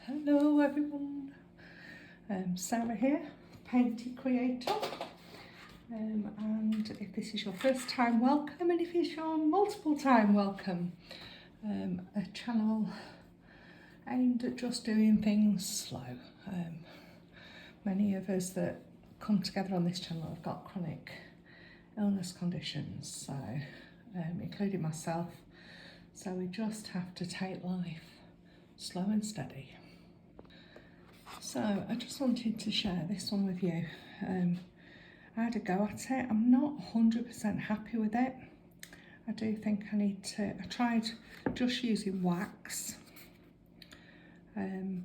Hello everyone, Sarah here, painting creator, and if this is your first time, welcome, and if it's your multiple time, welcome. A channel aimed at just doing things slow. Many of us that come together on this channel have got chronic illness conditions, so including myself, so we just have to take life slow and steady. So I just wanted to share this one with you. I had a go at it. I'm not 100% happy with it. I do think I tried just using wax, and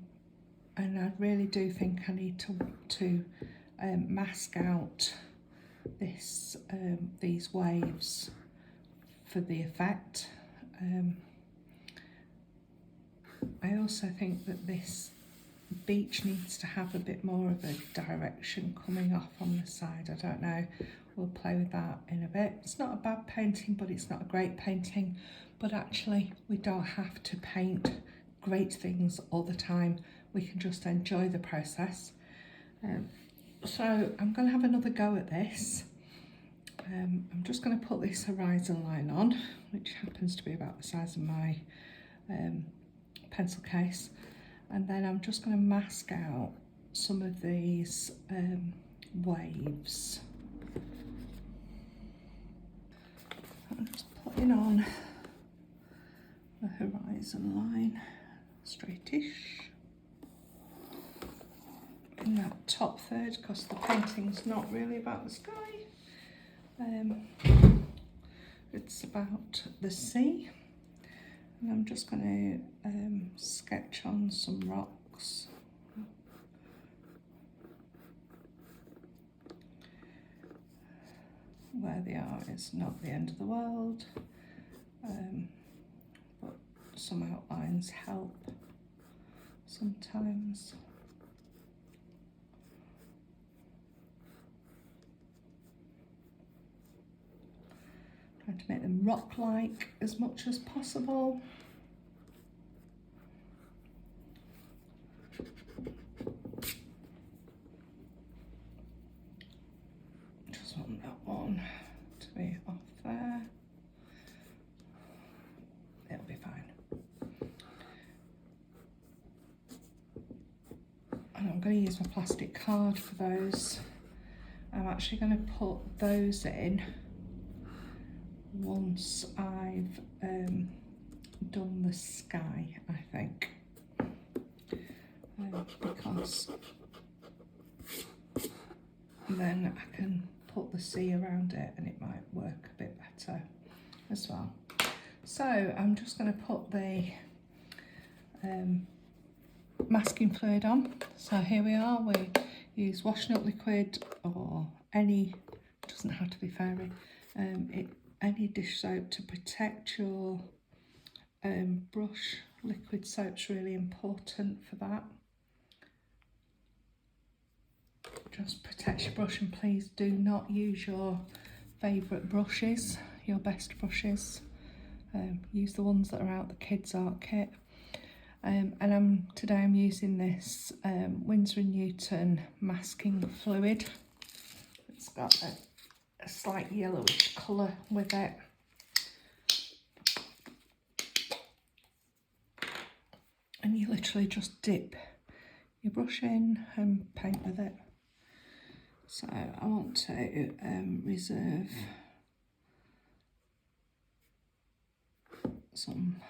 I really do think I need to mask out these waves for the effect. I also think that this beach needs to have a bit more of a direction coming off on the side. I don't know, we'll play with that in a bit. It's not a bad painting, but it's not a great painting. But actually, we don't have to paint great things all the time. We can just enjoy the process. So I'm going to have another go at this. I'm just going to put this horizon line on, which happens to be about the size of my pencil case. And then I'm just going to mask out some of these waves. I'm just putting on the horizon line straightish in that top third, because the painting's not really about the sky. It's about the sea. And I'm just going to sketch on some rocks. Where they are is not the end of the world, but some outlines help sometimes. Trying to make them rock-like as much as possible. Just want that one to be off there. It'll be fine. And I'm going to use my plastic card for those. I'm actually going to put those in once I've done the sky, I think, because then I can put the sea around it and it might work a bit better as well. So I'm just going to put the masking fluid on. So here we are. We use washing up liquid, or any, doesn't have to be fairy, any dish soap to protect your brush. Liquid soap's really important for that. Just protect your brush, and please do not use your favourite brushes, your best brushes. Use the ones that are out the kids' art kit. And today I'm using this Winsor & Newton masking fluid. It's got a slight yellowish colour with it. And you literally just dip your brush in and paint with it. So I want to reserve some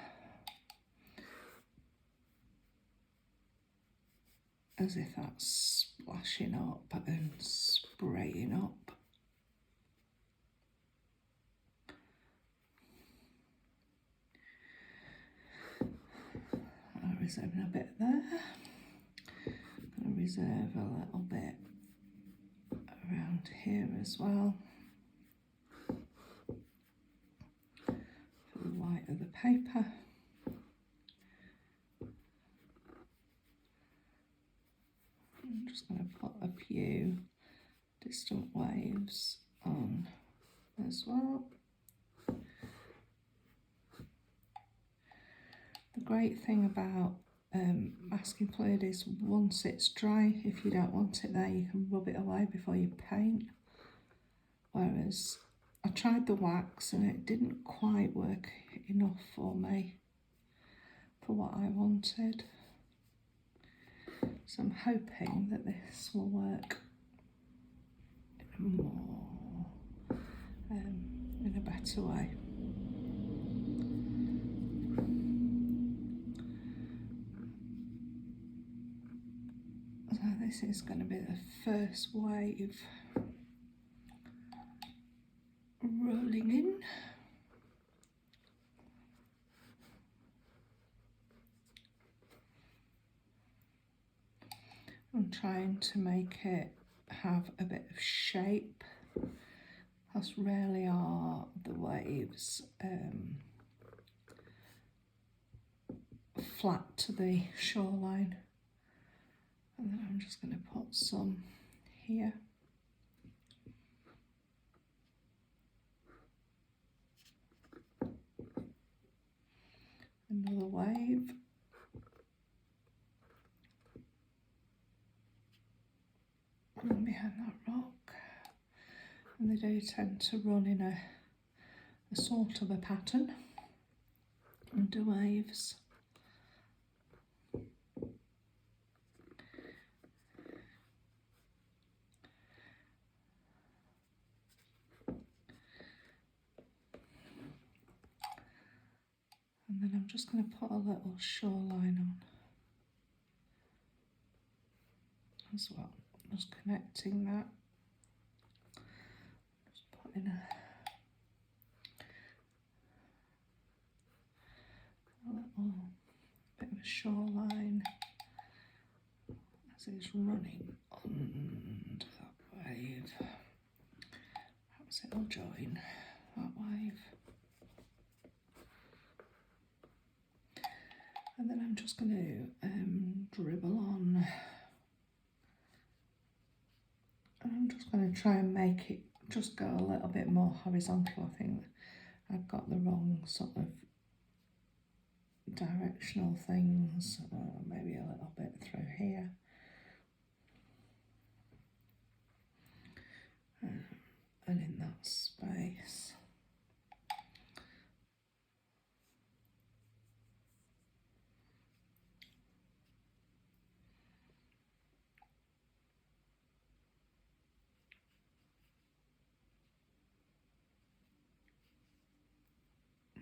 as if that's splashing up and spraying up. I'm reserving a bit there. I'm going to reserve a little bit around here as well for the white of the paper. I'm just going to put a few distant waves on as well. The great thing about masking fluid is once it's dry. If you don't want it there, you can rub it away before you paint. Whereas I tried the wax and it didn't quite work enough for me for what I wanted. So I'm hoping that this will work more in a better way. So this is going to be the first wave rolling in. I'm trying to make it have a bit of shape, because rarely are the waves flat to the shoreline. And then I'm just going to put some here. Another wave. And behind that rock. And they do tend to run in a sort of a pattern under waves. And then I'm just going to put a little shoreline on as well. Just connecting that. Just putting a little bit of a shoreline as it's running under that wave. Perhaps it'll join that wave. And then I'm just going to dribble on. And I'm just going to try and make it just go a little bit more horizontal. I think I've got the wrong sort of directional things, maybe a little bit through here. And in that space.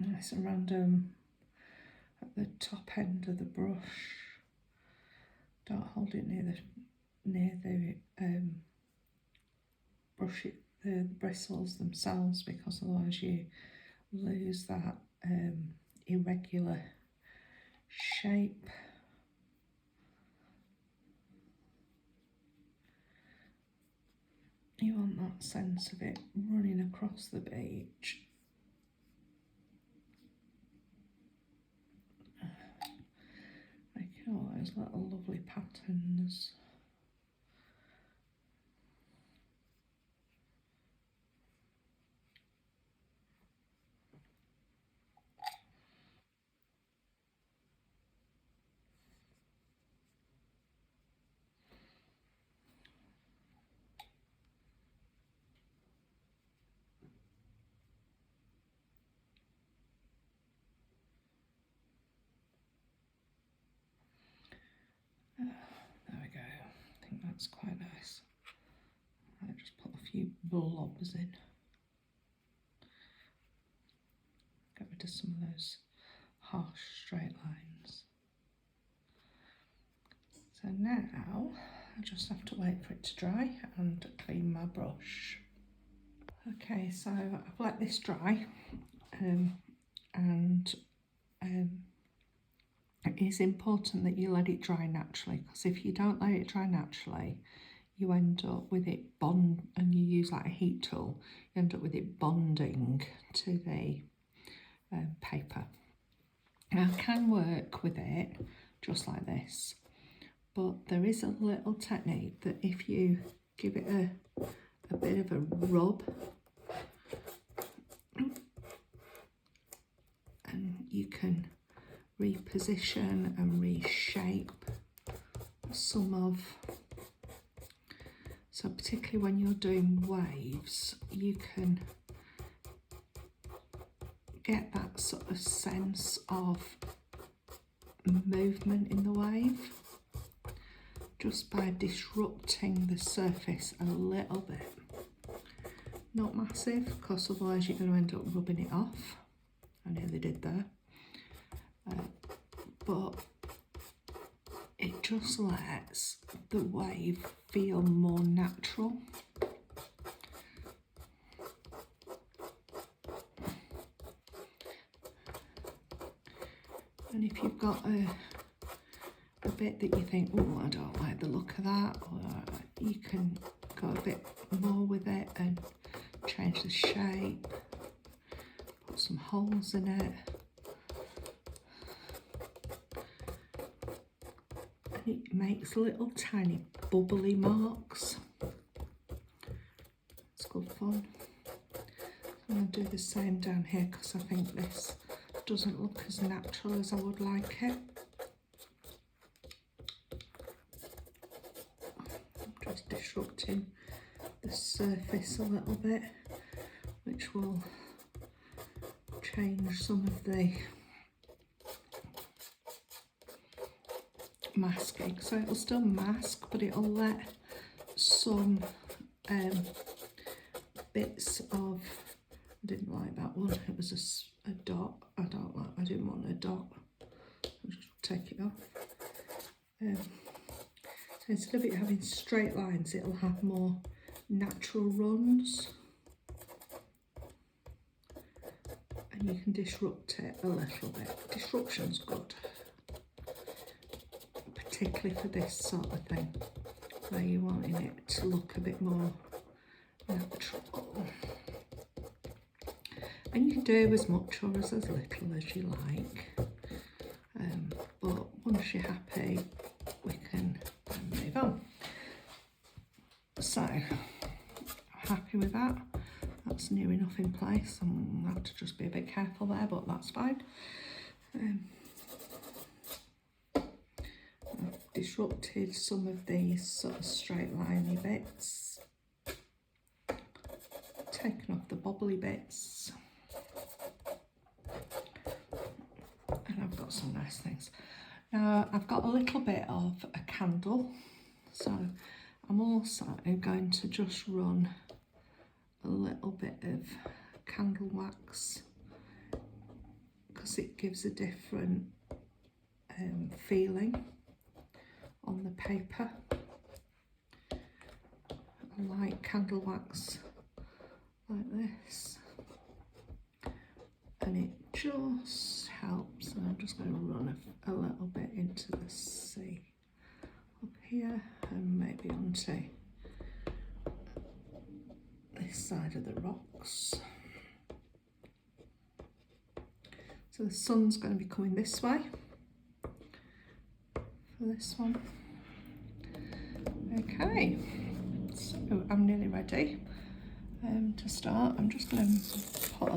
Nice and random at the top end of the brush. Don't hold it near the brush it, the bristles themselves, because otherwise you lose that irregular shape. You want that sense of it running across the beach. Making all those little lovely patterns. There we go. I think that's quite nice. I'll just put a few blobs in. Get rid of some of those harsh straight lines. So now I just have to wait for it to dry and clean my brush. Okay, so I've let this dry and it is important that you let it dry naturally, because if you don't let it dry naturally, you end up with it and you use like a heat tool, you end up with it bonding to the paper. Now I can work with it just like this, but there is a little technique that if you give it a bit of a rub, and you can reposition and reshape some of, so particularly when you're doing waves, you can get that sort of sense of movement in the wave just by disrupting the surface a little bit. Not massive, because otherwise you're going to end up rubbing it off. I nearly did there. But it just lets the wave feel more natural. And if you've got a bit that you think, oh, I don't like the look of that, or you can go a bit more with it and change the shape, put some holes in it. And it makes little tiny bubbly marks. It's good fun. I'm going to do the same down here because I think this doesn't look as natural as I would like it. I'm just disrupting the surface a little bit, which will change some of the masking. So it'll still mask, but it'll let some bits of, I didn't like that one, it was a dot, I didn't want a dot, I'll just take it off. So instead of it having straight lines, it'll have more natural runs, and you can disrupt it a little bit. Disruption's good, particularly for this sort of thing, where you're wanting it to look a bit more natural. And you can do as much or as little as you like, but once you're happy, we can then move on. So, happy with that. That's near enough in place. I'm going to have to just be a bit careful there, but that's fine. I've disrupted some of these sort of straight liney bits, taken off the bobbly bits, and I've got some nice things. Now I've got a little bit of a candle, so I'm also going to just run a little bit of candle wax because it gives a different feeling on the paper. I like candle wax like this, and it just helps. And I'm just going to run a little bit into the sea up here and maybe onto this side of the rocks. So the sun's going to be coming this way for this one. Okay, so I'm nearly ready to start. I'm just going to put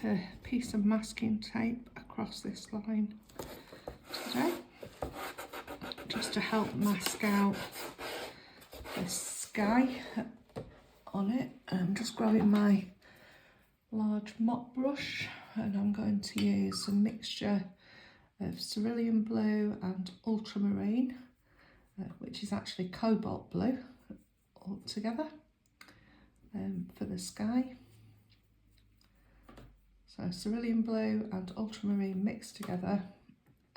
a piece of masking tape across this line today, just to help mask out the sky on it. I'm just grabbing my large mop brush, and I'm going to use a mixture of cerulean blue and ultramarine, which is actually cobalt blue all together for the sky. So cerulean blue and ultramarine mixed together.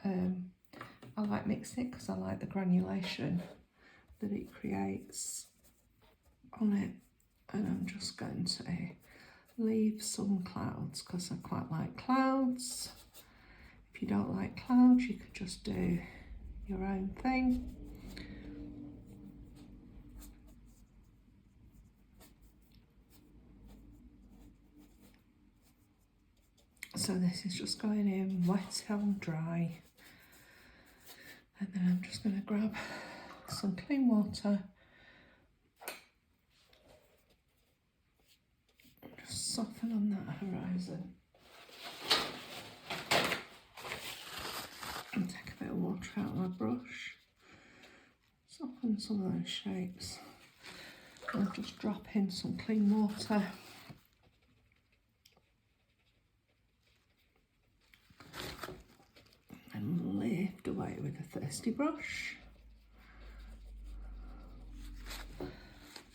I like mixing it because I like the granulation that it creates on it, and I'm just going to leave some clouds because I quite like clouds. If you don't like clouds, you could just do your own thing. So this is just going in wet and dry, and then I'm just going to grab some clean water, just soften on that horizon. Soften some of those shapes. I'll just drop in some clean water. And lift away with a thirsty brush.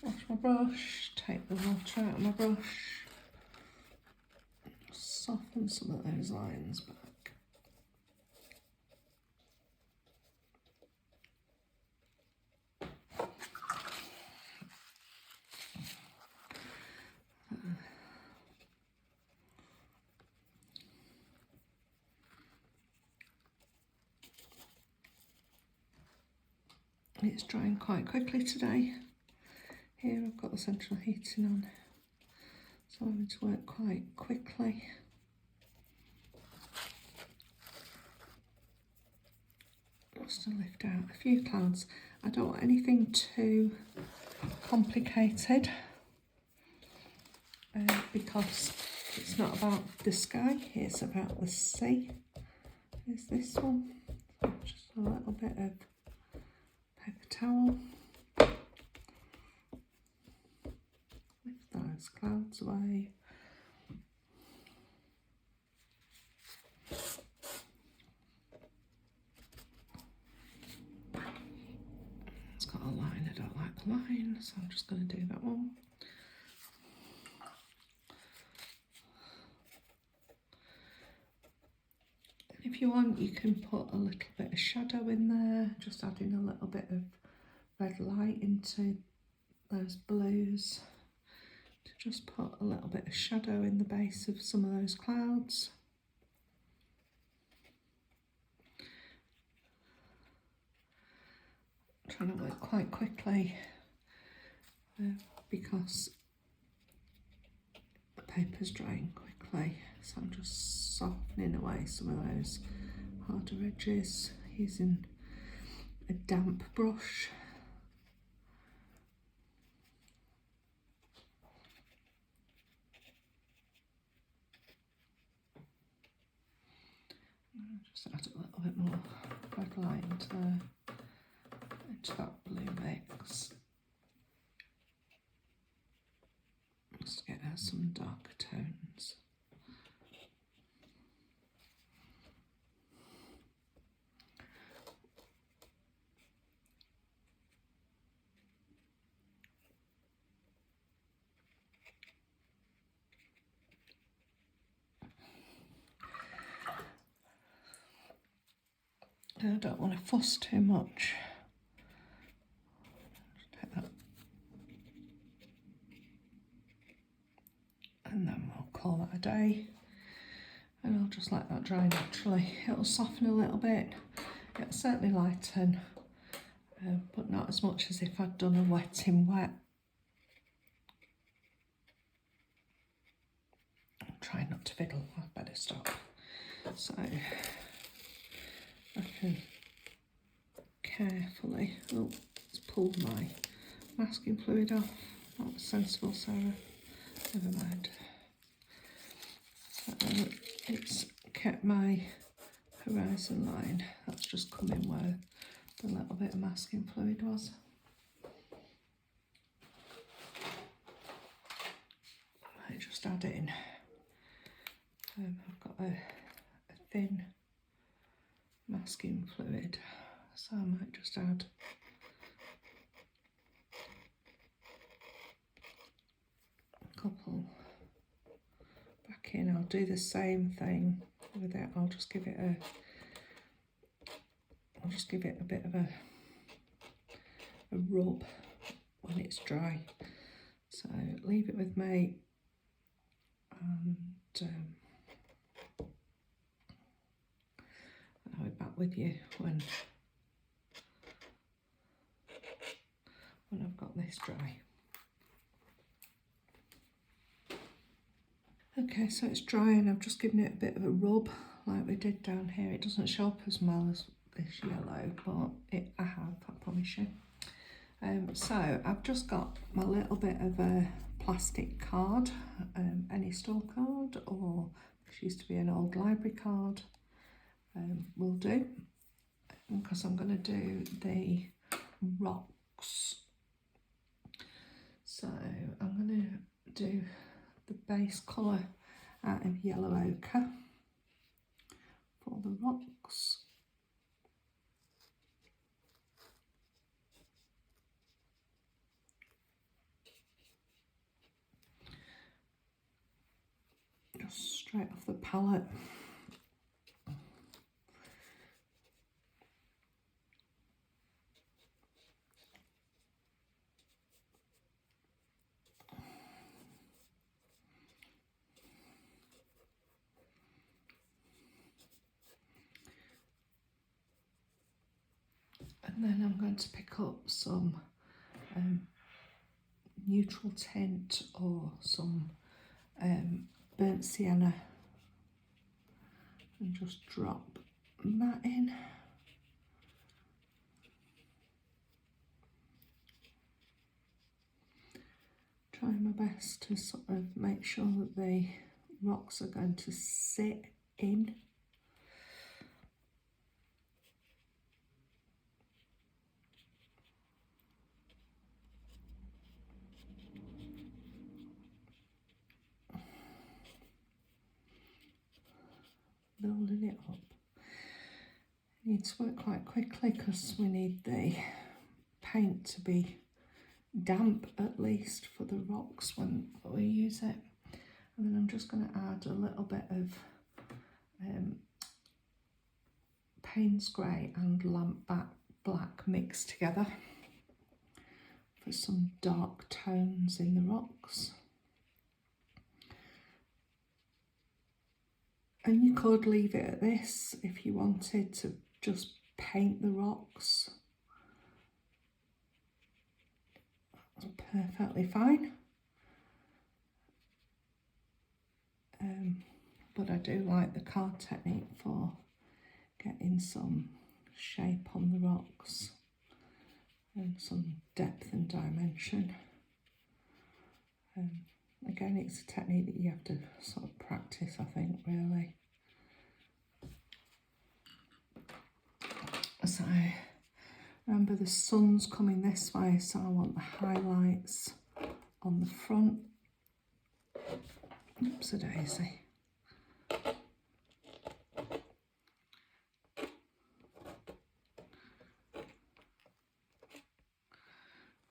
Wash my brush, take the water out of my brush. Soften some of those lines back. It's drying quite quickly today. Here I've got the central heating on, so I'm having to work quite quickly. Just to lift out a few clouds. I don't want anything too complicated because it's not about the sky, it's about the sea. Is this one? Just a little bit of paper towel. Lift those clouds away. It's got a line, I don't like the line, so I'm just going to do that one. If you want, you can put a little bit of shadow in there, just adding a little bit of red light into those blues to just put a little bit of shadow in the base of some of those clouds. I'm trying to work quite quickly because the paper's drying quickly, so I'm just softening away some of those harder edges using a damp brush. Just add a little bit more red light into that blue mix. Just get out some darker tones. I don't want to fuss too much. Just take that. And then we'll call that a day. And I'll just let that dry naturally. It'll soften a little bit. It'll certainly lighten, but not as much as if I'd done a wet in wet. I'm trying not to fiddle, I'd better stop. So I can carefully, let's pull my masking fluid off. That was sensible, Sarah. Never mind. So it's kept my horizon line. That's just come in where the little bit of masking fluid was. I just add it in. I've got a thin masking fluid, so I might just add a couple back in. I'll do the same thing with it. I'll just give it a bit of a rub when it's dry. So leave it with me, and I'll be back with you when I've got this dry. Okay, so it's dry and I've just given it a bit of a rub like we did down here. It doesn't show up as well as this yellow, but I have, I promise you. So I've just got my little bit of a plastic card, any store card, or this used to be an old library card, will do, because I'm going to do the rocks. So I'm going to do the base colour out of yellow ochre for the rocks. Just straight off the palette. And then I'm going to pick up some neutral tint or some burnt sienna and just drop that in. Trying my best to sort of make sure that the rocks are going to sit in. Building it up. Need to work quite quickly because we need the paint to be damp at least for the rocks when we use it. And then I'm just going to add a little bit of Payne's grey and lamp black mixed together for some dark tones in the rocks. And you could leave it at this if you wanted to just paint the rocks. That's perfectly fine. But I do like the card technique for getting some shape on the rocks and some depth and dimension. Again, it's a technique that you have to sort of practice, I think, really. So, remember the sun's coming this way, so I want the highlights on the front. Oops a daisy.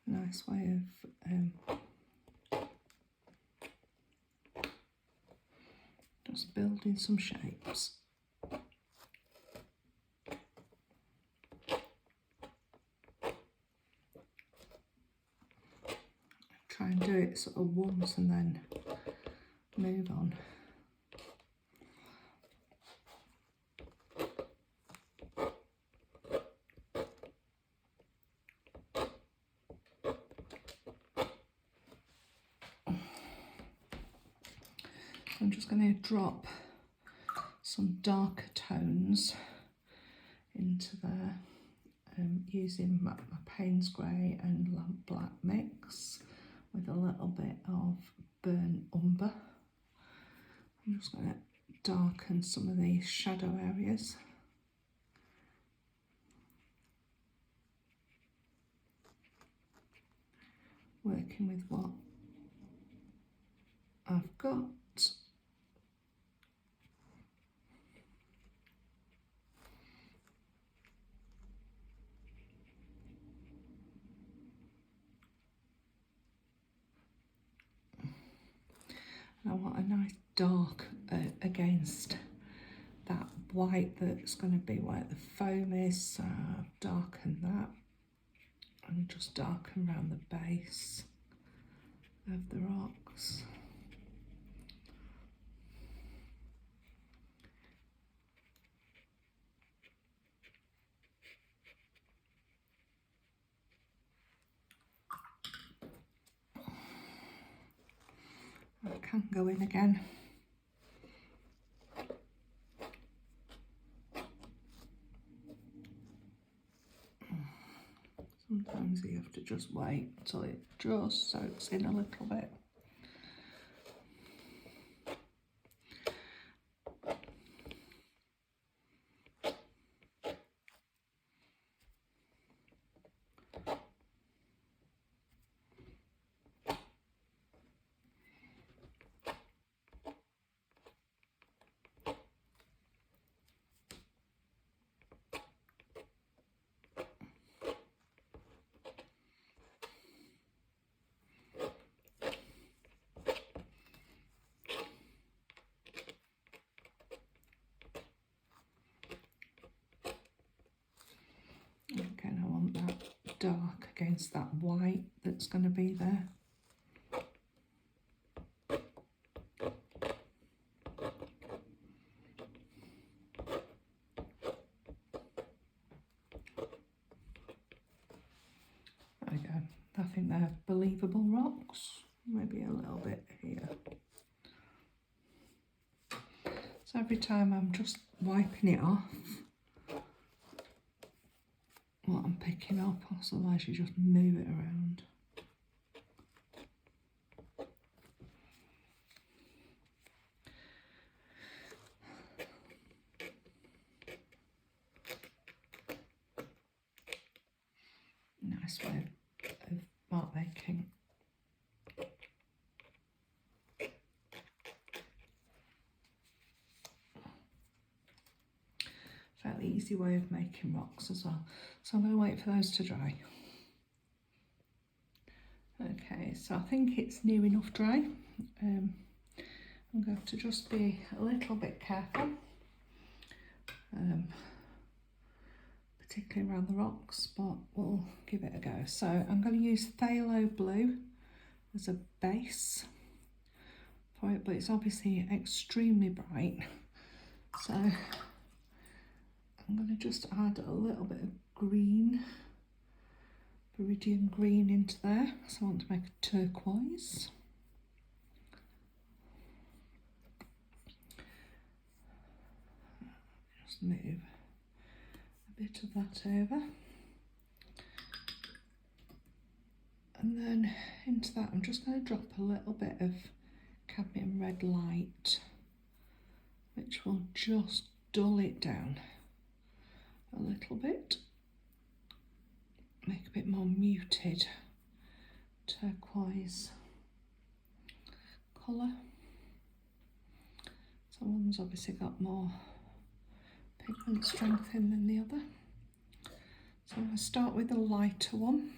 Nice way of just building some shapes. Try and do it sort of once and then move on. I'm just going to drop some darker tones into there, using my Payne's grey and lamp black mix with a little bit of burnt umber. I'm just going to darken some of these shadow areas. Working with what I've got. I want a nice dark against that white that's going to be where the foam is, so I've darkened that and just darken around the base of the rocks. I can go in again. Sometimes you have to just wait until it just soaks in a little bit. that dark against that white that's going to be there. There we go. I think they're believable rocks. Maybe a little bit here. So every time I'm just wiping it off what I'm picking up, otherwise you just move it around. Nice way of mark making. Fairly easy way of making rocks as well. So I'm going to wait for those to dry. Okay, so I think it's near enough dry. I'm going to have to just be a little bit careful, particularly around the rocks, but we'll give it a go. So I'm going to use phthalo blue as a base for it, but it's obviously extremely bright. So I'm going to just add a little bit of green, viridian green into there. So I want to make a turquoise. Just move a bit of that over. And then into that I'm just going to drop a little bit of cadmium red light, which will just dull it down a little bit, make a bit more muted turquoise colour. So one's obviously got more pigment strength in than the other. So I'm going to start with the lighter one.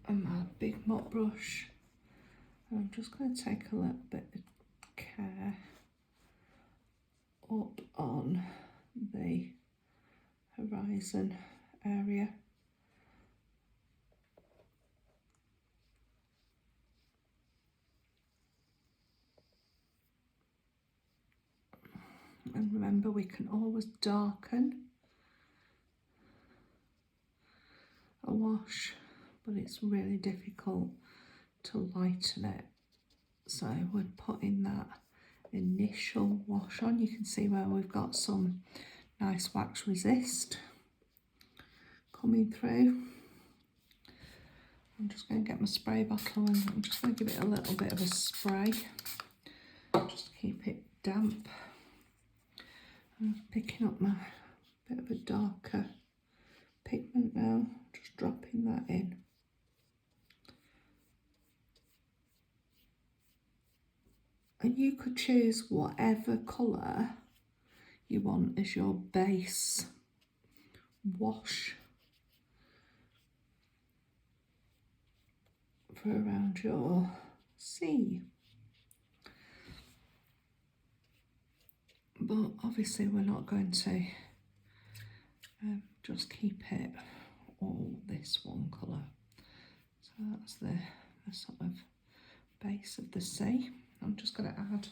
And my big mop brush. And I'm just going to take a little bit of care up on the horizon area. And remember, we can always darken a wash, but it's really difficult to lighten it. So we're putting that initial wash on. You can see where we've got some nice wax resist coming through. I'm just going to get my spray bottle and I'm just going to give it a little bit of a spray, just to keep it damp. I'm picking up my bit of a darker pigment now, just dropping that in. And you could choose whatever colour you want as your base wash for around your sea. But obviously we're not going to just keep it all this one colour. So that's the sort of base of the sea. I'm just going to add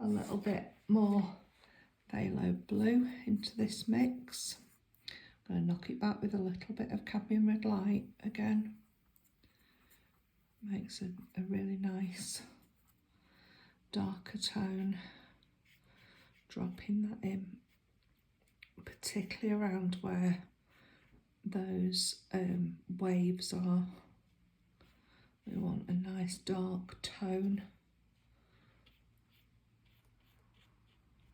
a little bit more phthalo blue into this mix. I'm going to knock it back with a little bit of cadmium red light again. Makes a really nice darker tone. Dropping that in, particularly around where those waves are. We want a nice dark tone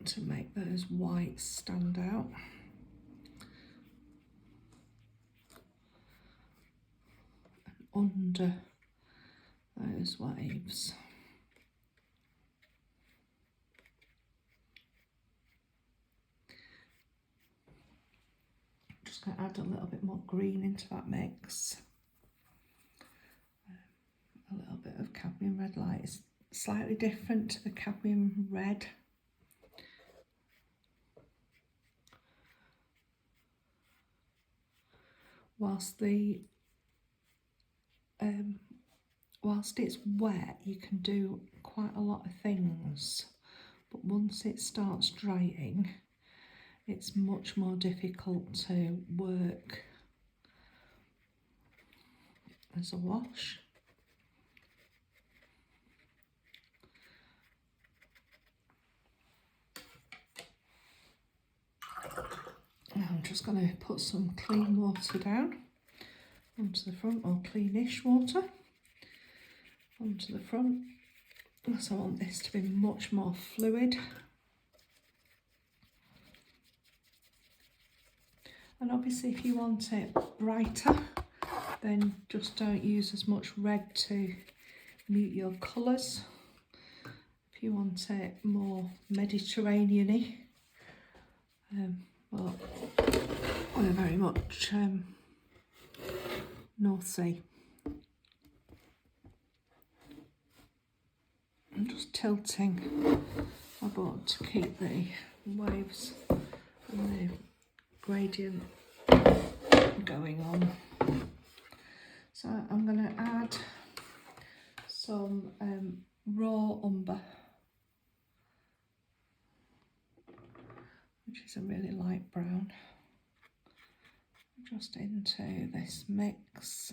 to make those whites stand out. And under those waves. Just going to add a little bit more green into that mix. A little bit of cadmium red light. It's slightly different to the cadmium red whilst whilst it's wet, you can do quite a lot of things, but once it starts drying, it's much more difficult to work as a wash. I'm just going to put some clean water down onto the front, or cleanish water onto the front, because I want this to be much more fluid. And obviously if you want it brighter, then just don't use as much red to mute your colours. If you want it more Mediterranean-y, well, we're very much North Sea. I'm just tilting my board to keep the waves and the gradient going on. So I'm going to add some raw umber, which is a really light brown, just into this mix.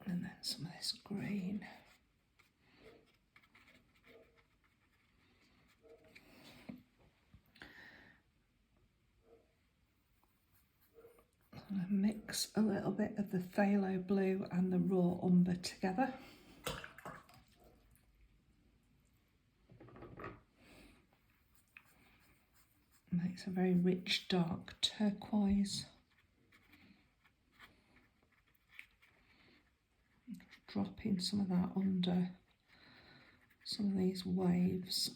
And then some of this green. I'm going to mix a little bit of the phthalo blue and the raw umber together. Makes a very rich dark turquoise. Just dropping some of that under some of these waves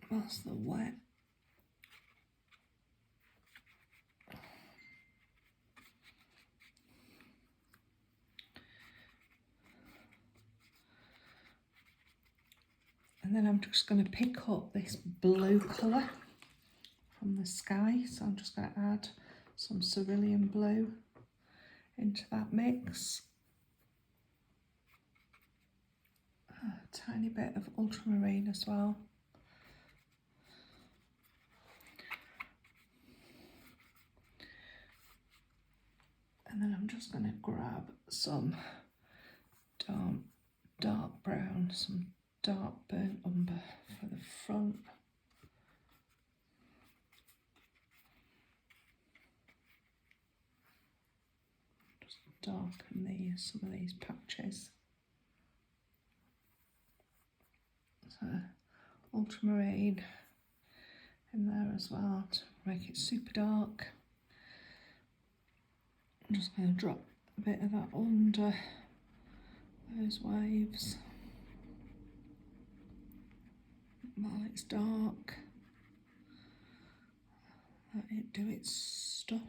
whilst they're wet. And then I'm just going to pick up this blue colour from the sky. So I'm just going to add some cerulean blue into that mix. A tiny bit of ultramarine as well. And then I'm just going to grab some dark brown, some dark burnt umber for the front. Just darken some of these patches. So ultramarine in there as well to make it super dark. I'm just going to drop a bit of that under those waves while it's dark. Let it do its stuff.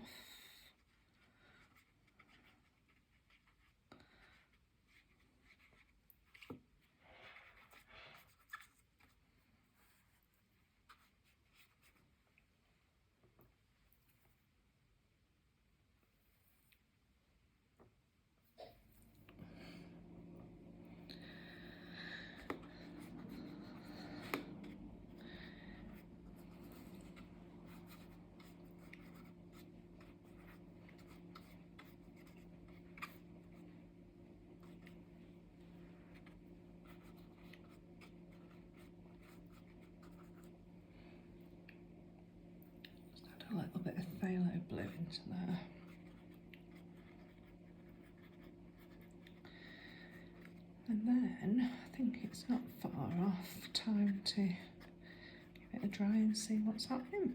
A little bit of phthalo blue into there. And then I think it's not far off time to give it a dry and see what's happening.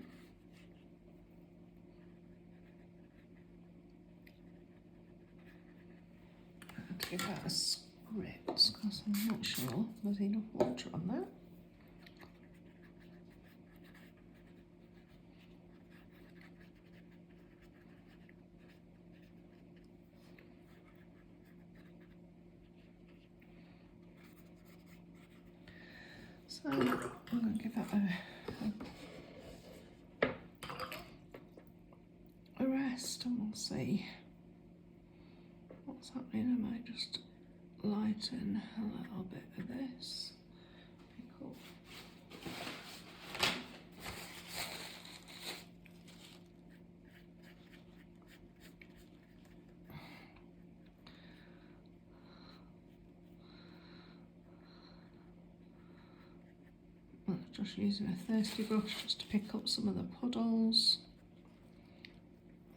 I'll give that a spritz because I'm not sure there's enough water on that. So I'm going to give that a rest, and we'll see what's happening. I might just lighten a little bit of this. Cool. Just using a thirsty brush just to pick up some of the puddles.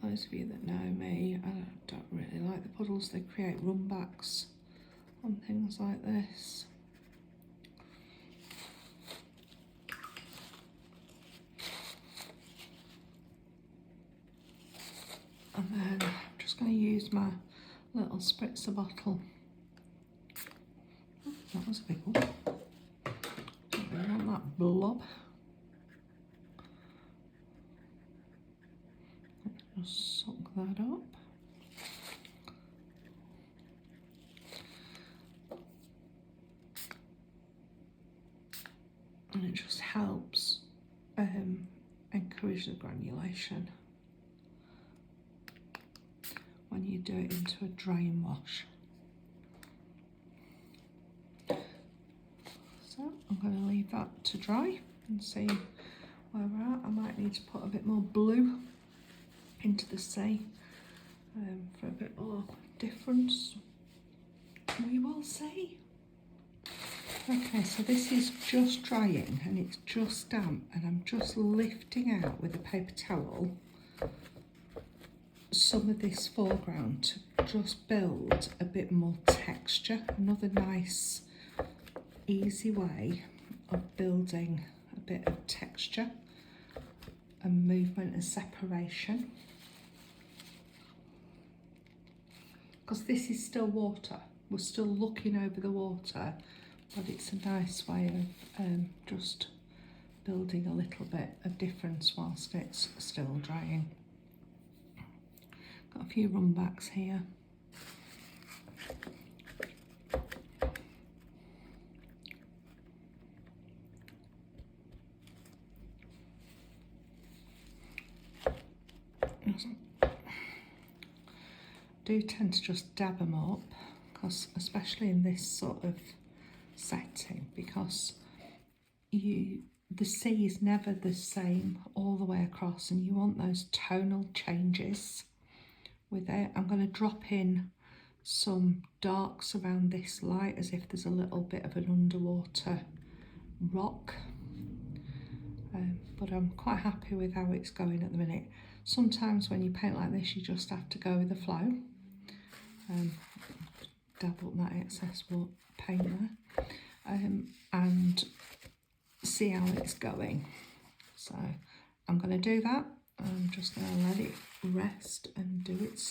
Those of you that know me, I don't really like the puddles. They create runbacks on things like this. And then I'm just going to use my little spritzer bottle. Oh, that was a big one. Don't really want that blob. Just suck that up. And it just helps encourage the granulation when you do it into a drain wash. So I'm going to leave that to dry and see where we're at. I might need to put a bit more blue into the sea for a bit more difference. We will see. Okay, so this is just drying and it's just damp, and I'm just lifting out with a paper towel some of this foreground to just build a bit more texture. Another nice easy way of building a bit of texture and movement and separation, because this is still water. We're still looking over the water, but it's a nice way of just building a little bit of difference whilst it's still drying. Got a few runbacks here. Do tend to just dab them up, because especially in this sort of setting, because the sea is never the same all the way across, and you want those tonal changes with it. I'm going to drop in some darks around this light as if there's a little bit of an underwater rock, but I'm quite happy with how it's going at the minute. Sometimes when you paint like this, you just have to go with the flow. Dab up that excess paint there, and see how it's going. So I'm going to do that. I'm just going to let it rest and do its